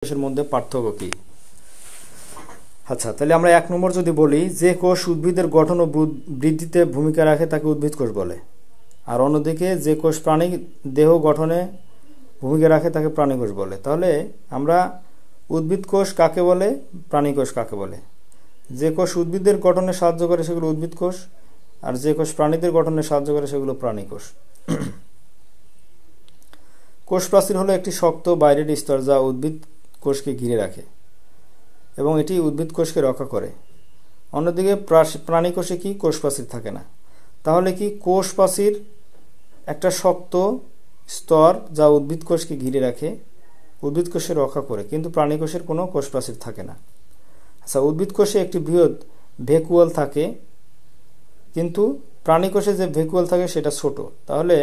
কোষের মধ্যে পার্থক্য কি? আচ্ছা, তাহলে আমরা এক নম্বর যদি বলি, যে কোষ উদ্ভিদের গঠন ও বৃদ্ধিতে ভূমিকা রাখে তাকে উদ্ভিদ কোষ বলে, আর অন্যদিকে যে কোষ প্রাণী দেহ গঠনে ভূমিকা রাখে তাকে প্রাণী কোষ বলে। তাহলে আমরা উদ্ভিদ কোষ কাকে বলে, প্রাণী কোষ কাকে বলে? যে কোষ উদ্ভিদের গঠনে সাহায্য করে সেগুলো উদ্ভিদ কোষ, আর যে কোষ প্রাণীদের গঠনে সাহায্য করে সেগুলো প্রাণী কোষ। কোষ প্রাচীর হলো একটি শক্ত বাইরের স্তর যা উদ্ভিদ কোষকে ঘিরে রাখে এবং এটি উদ্ভিদ কোষকে রক্ষা করে। অন্যদিকে প্রাণী কোষে কি কোষ প্রাচীর থাকে না। তাহলে কি কোষ প্রাচীর একটা শক্ত স্তর যা উদ্ভিদ কোষকে ঘিরে রাখে, উদ্ভিদ কোষে রক্ষা করে, কিন্তু প্রাণী কোষের কোনো কোষ প্রাচীর থাকে না। আচ্ছা, উদ্ভিদ কোষে একটি বৃহৎ ভ্যাকুয়াল থাকে, কিন্তু প্রাণী কোষে যে ভ্যাকুয়াল থাকে সেটা ছোট। তাহলে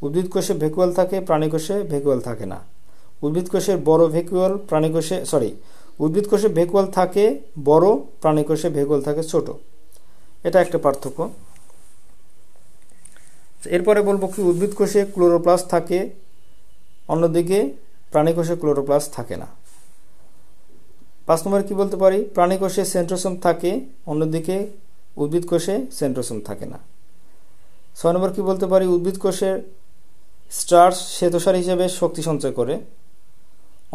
উদ্ভিদ কোষে ভ্যাকুয়াল থাকে, প্রাণী কোষে ভ্যাকুয়াল থাকে না। উদ্ভিদ কোষের বড় ভ্যাকুয়াল, প্রাণী কোষে উদ্ভিদ কোষে ভ্যাকুয়াল থাকে বড়, প্রাণী কোষে ভ্যাকুয়াল থাকে ছোট। এটা একটা পার্থক্য। এরপরে বলবো কি, উদ্ভিদ কোষে ক্লোরোপ্লাস্ট থাকে, অন্যদিকে প্রাণী কোষে ক্লোরোপ্লাস্ট থাকে না। 5 নম্বরে কি বলতে পারি, প্রাণী কোষে সেন্ট্রোসোম থাকে, অন্যদিকে উদ্ভিদ কোষে সেন্ট্রোসোম থাকে না। 6 নম্বর কি বলতে পারি, উদ্ভিদ কোষের স্টার্চ শ্বেতসার হিসেবে শক্তি সঞ্চয় করে,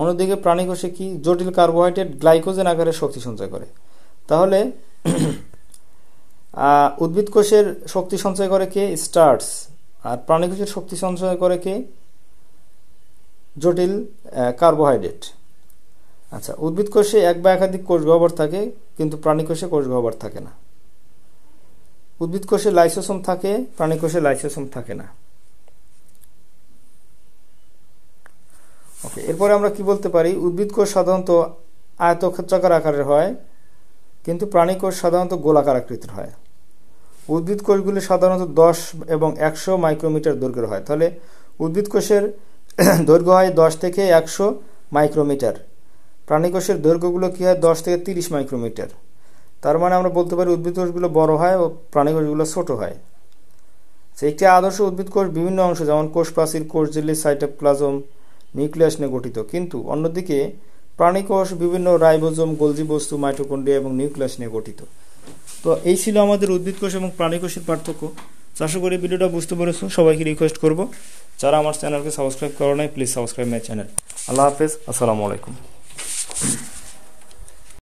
অন্যদিকে প্রাণী কোষে কি জটিল কার্বোহাইড্রেট গ্লাইকোজেন আকারে শক্তি সঞ্চয় করে। তাহলে উদ্ভিদ কোষের শক্তি সঞ্চয় করে কে? স্টার্চ। আর প্রাণী কোষের শক্তি সঞ্চয় করে কে? জটিল কার্বোহাইড্রেট। আচ্ছা, উদ্ভিদ কোষে এক বা একাধিক কোষ গহ্বর থাকে, কিন্তু প্রাণী কোষে কোষ গহ্বর থাকে না। উদ্ভিদ কোষে লাইসোসোম থাকে, প্রাণী কোষে লাইসোসোম থাকে না। ওকে, এরপরে আমরা কি বলতে পারি, উদ্ভিদ কোষ সাধারণত আয়তক্ষেত্রাকার আকারের হয়, কিন্তু প্রাণী কোষ সাধারণত গোলাকার আকৃতির হয়। উদ্ভিদ কোষগুলি সাধারণত 10 এবং 100 মাইক্রোমিটার দৈর্ঘ্যের হয়। তাহলে উদ্ভিদ কোষের দৈর্ঘ্য হয় 10 থেকে 100 মাইক্রোমিটার, প্রাণী কোষের দৈর্ঘ্যগুলো কি হয় 10 থেকে 30 মাইক্রোমিটার। তার মানে আমরা বলতে পারি উদ্ভিদ কোষগুলো বড় হয় ও প্রাণী কোষগুলো ছোট হয়। একটি আদর্শ উদ্ভিদ কোষ বিভিন্ন অংশ যেমন কোষ প্রাচীর, কোষ ঝিল্লি, সাইটোপ্লাজম, নিউক্লিয়াস নিয়ে গঠিত, কিন্তু অন্যদিকে প্রাণী কোষ বিভিন্ন রাইবোজোম, গোলজি বস্তু, মাইটোকন্ড্রিয়া এবং নিউক্লিয়াস নিয়ে গঠিত। তো এই ছিল আমাদের উদ্ভিদ কোষ এবং প্রাণী কোষের পার্থক্য। আশা করি ভিডিওটা বুঝতে পেরেছো। সবাইকে রিকোয়েস্ট করব, যারা আমার চ্যানেলকে সাবস্ক্রাইব করো নাই, প্লিজ সাবস্ক্রাইব মাই চ্যানেল। আল্লাহ হাফেজ, আসসালামু আলাইকুম।